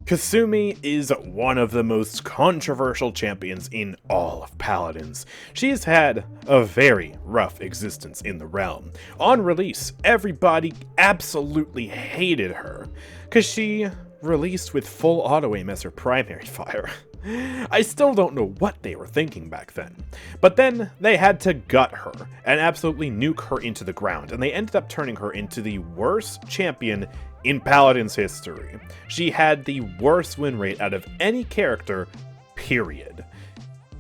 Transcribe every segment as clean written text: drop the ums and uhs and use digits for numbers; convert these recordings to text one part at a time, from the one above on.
Kasumi is one of the most controversial champions in all of Paladins. She's had a very rough existence in the realm. On release, everybody absolutely hated her, because she released with full auto-aim as her primary fire. I still don't know what they were thinking back then. But then they had to gut her and absolutely nuke her into the ground, and they ended up turning her into the worst champion in Paladins history. She had the worst win rate out of any character, period.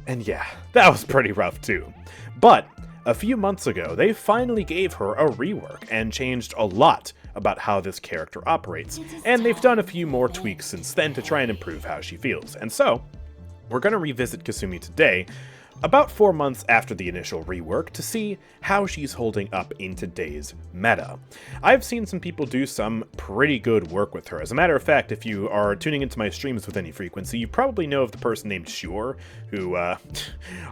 And yeah, that was pretty rough too. But a few months ago, they finally gave her a rework and changed a lot about how this character operates, and they've done a few more tweaks since then to try and improve how she feels. And so, we're going to revisit Kasumi today, about 4 months after the initial rework, to see how she's holding up in today's meta. I've seen some people do some pretty good work with her. As a matter of fact, if you are tuning into my streams with any frequency, you probably know of the person named Shure, who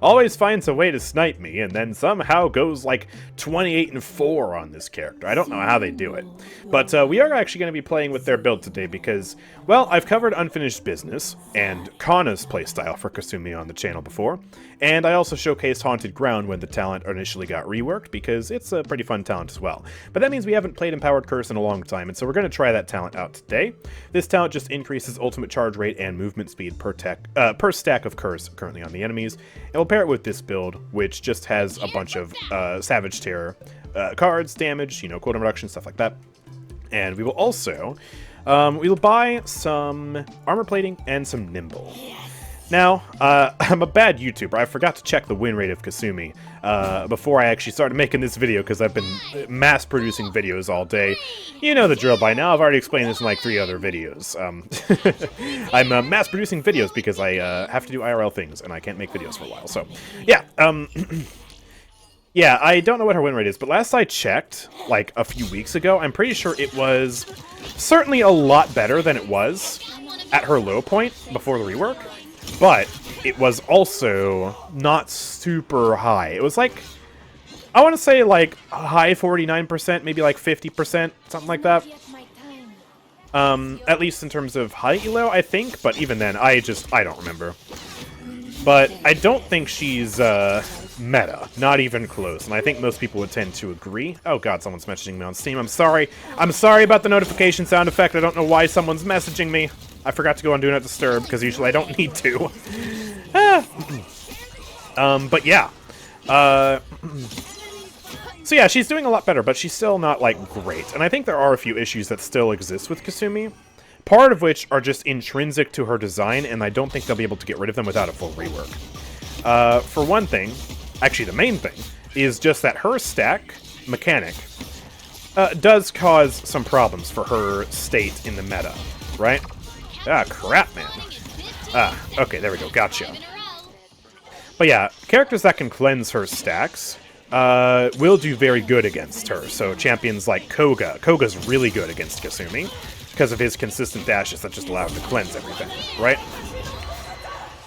always finds a way to snipe me, and then somehow goes like 28-4 on this character. I don't know how they do it. But we are actually going to be playing with their build today because, well, I've covered Unfinished Business and Kana's playstyle for Kasumi on the channel before, and I also showcased Haunted Ground when the talent initially got reworked, because it's a pretty fun talent as well. But that means we haven't played Empowered Curse in a long time, and so we're going to try that talent out today. This talent just increases ultimate charge rate and movement speed per stack of Curse currently on the enemies, and we'll pair it with this build, which just has a bunch of Savage Terror cards, damage, cooldown reduction, stuff like that. And we will also, we'll buy some armor plating and some nimble. Now, I'm a bad YouTuber. I forgot to check the win rate of Kasumi before I actually started making this video, because I've been mass-producing videos all day. You know the drill by now. I've already explained this in like 3 other videos. I'm mass-producing videos because I have to do IRL things, and I can't make videos for a while. So, yeah. Yeah, I don't know what her win rate is, but last I checked, like a few weeks ago, I'm pretty sure it was certainly a lot better than it was at her low point before the rework. But it was also not super high. It was like, I want to say like a high 49%, maybe like 50%, something like that. At least in terms of high elo, I think. But even then, I don't remember. But I don't think she's meta, not even close. And I think most people would tend to agree. Oh god, someone's messaging me on Steam. I'm sorry. I'm sorry about the notification sound effect. I don't know why someone's messaging me. I forgot to go on Do Not Disturb, because usually I don't need to. But yeah. So yeah, she's doing a lot better, but she's still not, like, great. And I think there are a few issues that still exist with Kasumi, part of which are just intrinsic to her design, and I don't think they'll be able to get rid of them without a full rework. For one thing, actually the main thing, is just that her stack mechanic does cause some problems for her state in the meta, right? Ah, crap, man. Ah, okay, there we go, gotcha. But yeah, characters that can cleanse her stacks will do very good against her. So champions like Koga. Koga's really good against Kasumi because of his consistent dashes that just allow him to cleanse everything, right?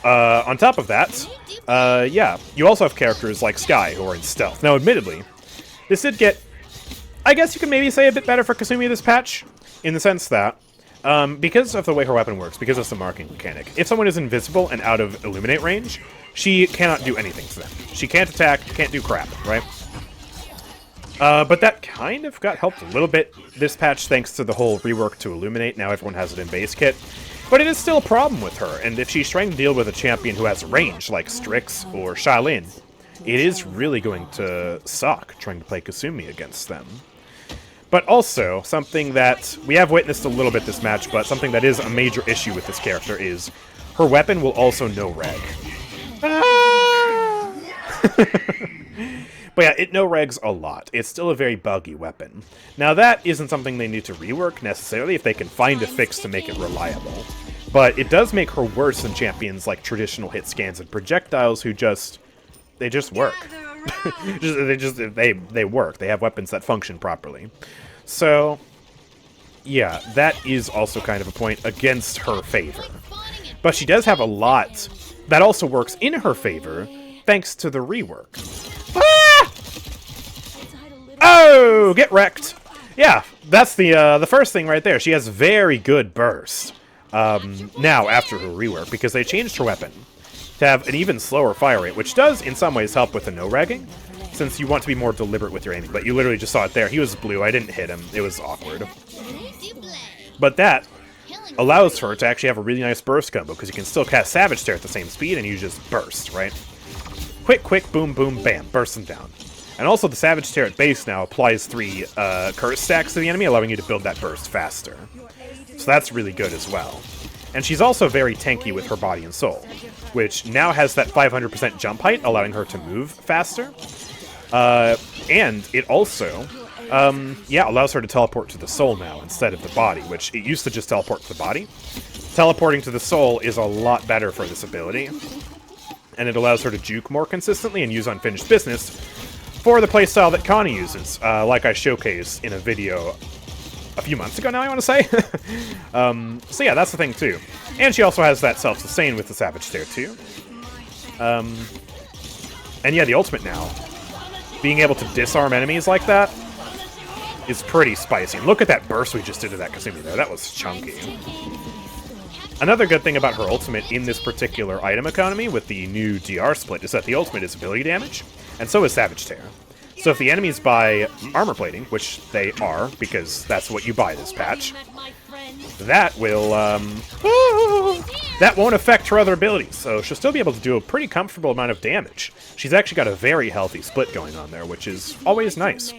On top of that, yeah, you also have characters like Sky who are in stealth. Now, admittedly, this did get, I guess you could maybe say, a bit better for Kasumi this patch, in the sense that, because of the way her weapon works, because of the marking mechanic, if someone is invisible and out of illuminate range, she cannot do anything to them. She can't attack, can't do crap, right? But that kind of got helped a little bit this patch thanks to the whole rework to illuminate. Now everyone has it in base kit. But it is still a problem with her, and if she's trying to deal with a champion who has range, like Strix or Shaolin, it is really going to suck trying to play Kasumi against them. But also, something that we have witnessed a little bit this match, but something that is a major issue with this character is her weapon will also no-reg. Ah! But yeah, it no-regs a lot. It's still a very buggy weapon. Now that isn't something they need to rework necessarily if they can find a fix to make it reliable. But it does make her worse than champions like traditional hit scans and projectiles who they just work. they work. They have weapons that function properly. So, yeah, that is also kind of a point against her favor. But she does have a lot that also works in her favor thanks to the rework. Ah! Oh, get wrecked. Yeah, that's the first thing right there. She has very good burst. now after her rework, because they changed her weapon to have an even slower fire rate, which does in some ways help with the no-ragging, since you want to be more deliberate with your aiming. But you literally just saw it there. He was blue. I didn't hit him. It was awkward. But that allows her to actually have a really nice burst combo, because you can still cast Savage Tear at the same speed, and you just burst, right? Quick, quick, boom, boom, bam, burst them down. And also the Savage Tear at base now applies 3 curse stacks to the enemy, allowing you to build that burst faster. So that's really good as well. And she's also very tanky with her body and soul, which now has that 500% jump height, allowing her to move faster. And it also, allows her to teleport to the soul now instead of the body, which it used to just teleport to the body. Teleporting to the soul is a lot better for this ability, and it allows her to juke more consistently and use unfinished business for the playstyle that Connie uses, like I showcased in a video a few months ago now, I want to say. So yeah, that's the thing too. And she also has that self-sustain with the Savage Tear too. And yeah, the ultimate now, being able to disarm enemies like that is pretty spicy. And look at that burst we just did to that Kasumi there. That was chunky. Another good thing about her ultimate in this particular item economy with the new DR split is that the ultimate is ability damage, and so is Savage Tear. So if the enemies buy armor plating, which they are, because that's what you buy this patch, that will, that won't affect her other abilities, so she'll still be able to do a pretty comfortable amount of damage. She's actually got a very healthy split going on there, which is always nice.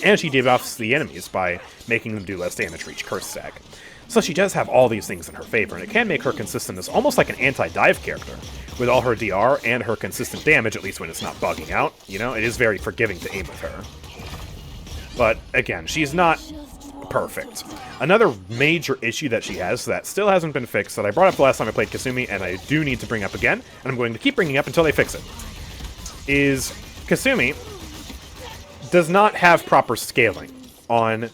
And she debuffs the enemies by making them do less damage for each curse stack. So she does have all these things in her favor, and it can make her consistent as almost like an anti-dive character, with all her DR and her consistent damage, at least when it's not bugging out. You know, it is very forgiving to aim with her. But, again, she's not perfect. Another major issue that she has that still hasn't been fixed, that I brought up the last time I played Kasumi, and I do need to bring up again, and I'm going to keep bringing up until they fix it, is Kasumi does not have proper scaling on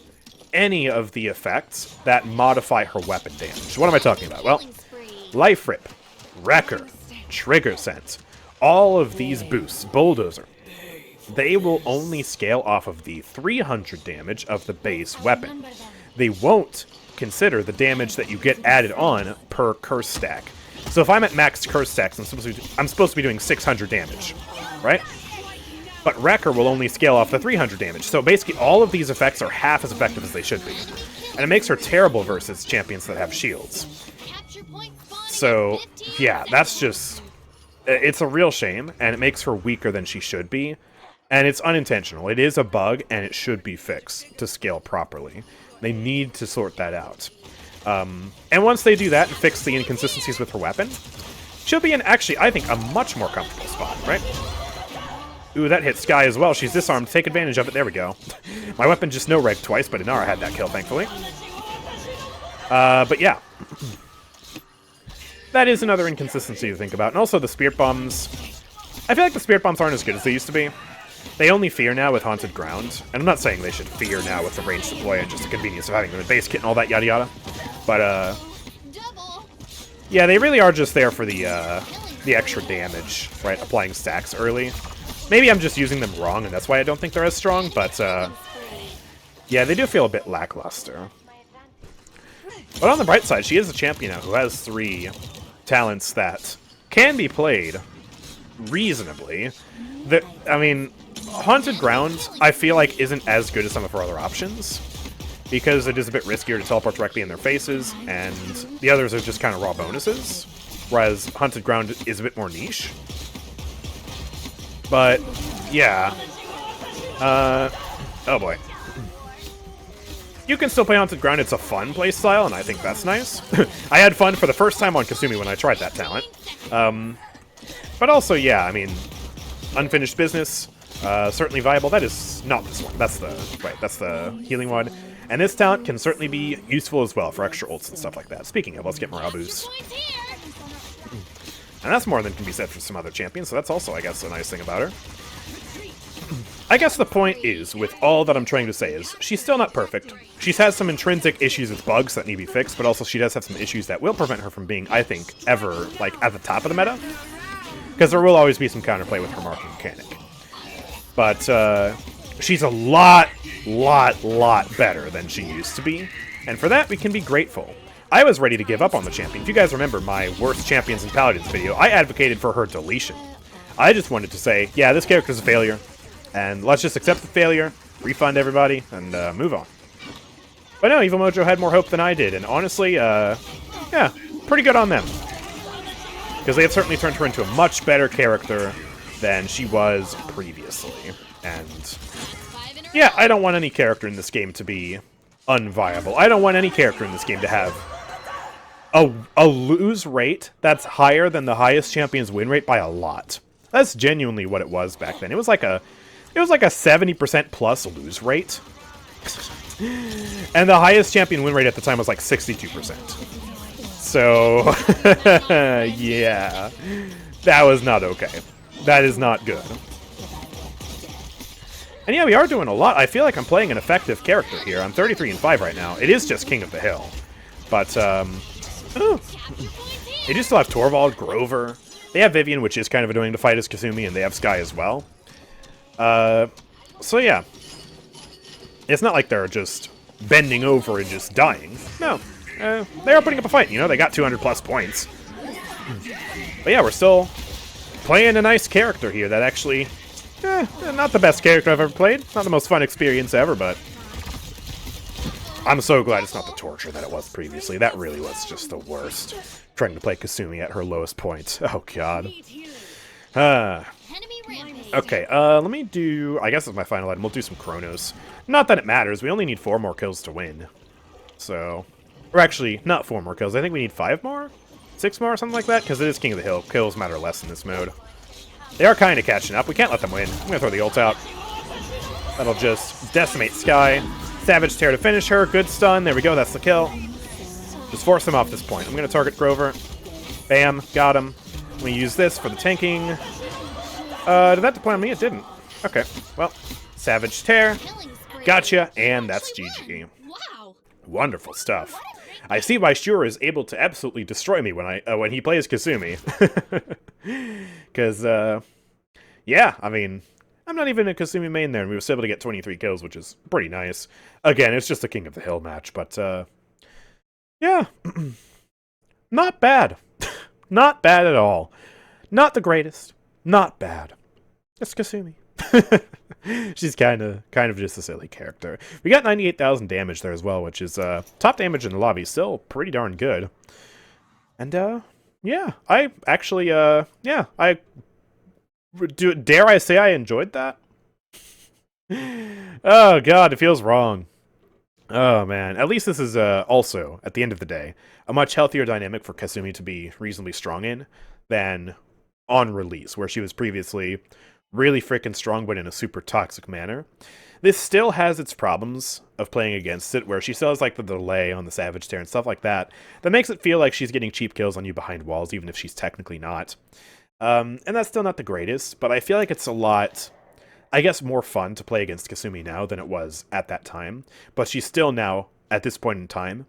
any of the effects that modify her weapon damage. What am I talking about? Well, Life Rip, Wrecker, Trigger Sense, all of these boosts, Bulldozer, they will only scale off of the 300 damage of the base weapon. They won't consider the damage that you get added on per curse stack. So if I'm at max curse stacks, I'm supposed to be doing 600 damage, right? But Wrecker will only scale off the 300 damage, so basically all of these effects are half as effective as they should be. And it makes her terrible versus champions that have shields. So, yeah, that's just... It's a real shame, and it makes her weaker than she should be. And it's unintentional. It is a bug, and it should be fixed to scale properly. They need to sort that out. And once they do that and fix the inconsistencies with her weapon, she'll be in, actually, I think, a much more comfortable spot, right? Ooh, that hit Sky as well. She's disarmed. Take advantage of it. There we go. My weapon just no-regged twice, but Inara had that kill, thankfully. But yeah. That is another inconsistency to think about. And also the Spirit Bombs. I feel like the Spirit Bombs aren't as good as they used to be. They only fear now with Haunted Ground. And I'm not saying they should fear now with the range deploy and just the convenience of having them in base kit and all that yada yada. But, yeah, they really are just there for the extra damage, right? Applying stacks early. Maybe I'm just using them wrong, and that's why I don't think they're as strong, but, yeah, they do feel a bit lackluster. But on the bright side, she is a champion now who has 3 talents that can be played reasonably. I mean, Haunted Ground, I feel like, isn't as good as some of her other options, because it is a bit riskier to teleport directly in their faces, and the others are just kind of raw bonuses, whereas Haunted Ground is a bit more niche. But, yeah. Oh boy. You can still play Haunted Ground. It's a fun playstyle, and I think that's nice. I had fun for the first time on Kasumi when I tried that talent. But also, yeah, I mean, unfinished business, certainly viable. That is not this one. That's the healing one. And this talent can certainly be useful as well for extra ults and stuff like that. Speaking of, let's get morale boosts. And that's more than can be said for some other champions, so that's also, I guess, a nice thing about her. I guess the point is, with all that I'm trying to say, is she's still not perfect. She's had some intrinsic issues with bugs that need to be fixed, but also she does have some issues that will prevent her from being, I think, ever, like, at the top of the meta. Because there will always be some counterplay with her marking mechanic. But, she's a lot better than she used to be. And for that, we can be grateful. I was ready to give up on the champion. If you guys remember my worst champions and paladins video, I advocated for her deletion. I just wanted to say, yeah, this character's a failure, and let's just accept the failure, refund everybody, and move on. But no, Evil Mojo had more hope than I did, and honestly, yeah, pretty good on them. Because they have certainly turned her into a much better character than she was previously. And yeah, I don't want any character in this game to be unviable. I don't want any character in this game to have a lose rate that's higher than the highest champion's win rate by a lot. That's genuinely what it was back then. It was like a 70% plus lose rate. And the highest champion win rate at the time was like 62%. So, yeah, that was not okay. That is not good. And yeah, we are doing a lot. I feel like I'm playing an effective character here. I'm 33-5 right now. It is just King of the Hill. But, they do still have Torvald, Grover. They have Vivian, which is kind of annoying to fight as Kasumi, and they have Skye as well. So yeah. It's not like they're just bending over and just dying. No. They are putting up a fight, you know? They got 200 plus points. But yeah, we're still playing a nice character here that actually... not the best character I've ever played. Not the most fun experience ever, but... I'm so glad it's not the torture that it was previously. That really was just the worst. Trying to play Kasumi at her lowest point. Oh, God. Okay, let me do... I guess it's my final item. We'll do some Chronos. Not that it matters. We only need 4 more kills to win. So... Or actually, not 4 more kills. I think we need 5 more? 6 more, something like that? Because it is King of the Hill. Kills matter less in this mode. They are kind of catching up. We can't let them win. I'm going to throw the ult out. That'll just decimate Skye. Savage Tear to finish her. Good stun. There we go. That's the kill. Just force him off this point. I'm going to target Grover. Bam. Got him. I'm going to use this for the tanking. Did that deploy on me? It didn't. Okay. Well, Savage Tear. Gotcha. And that's GG. Wonderful stuff. I see why Shura is able to absolutely destroy me when he plays Kasumi. Because, yeah, I mean, I'm not even a Kasumi main there, and we were able to get 23 kills, which is pretty nice. Again, it's just a King of the Hill match, but, yeah. Not bad. Not bad at all. Not the greatest. Not bad. It's Kasumi. She's kind of just a silly character. We got 98,000 damage there as well, which is top damage in the lobby. Still pretty darn good. And yeah, I actually yeah, dare I say I enjoyed that? Oh God, it feels wrong. Oh man, at least this is also at the end of the day a much healthier dynamic for Kasumi to be reasonably strong in than on release, where she was previously really freaking strong, but in a super toxic manner. This still has its problems of playing against it, where she still has like the delay on the Savage Tear and stuff like that, that makes it feel like she's getting cheap kills on you behind walls, even if she's technically not. And that's still not the greatest, but I feel like it's a lot, I guess, more fun to play against Kasumi now than it was at that time. But she's still now, at this point in time,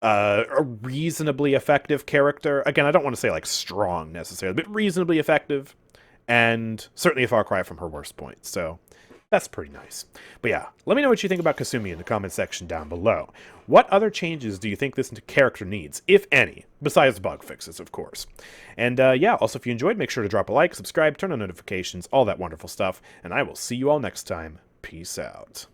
a reasonably effective character. Again, I don't want to say like strong necessarily, but reasonably effective. And certainly a far cry from her worst point, so that's pretty nice. But yeah, let me know what you think about Kasumi in the comment section down below. What other changes do you think this character needs, if any, besides bug fixes, of course? And yeah, also if you enjoyed, make sure to drop a like, subscribe, turn on notifications, all that wonderful stuff, and I will see you all next time. Peace out.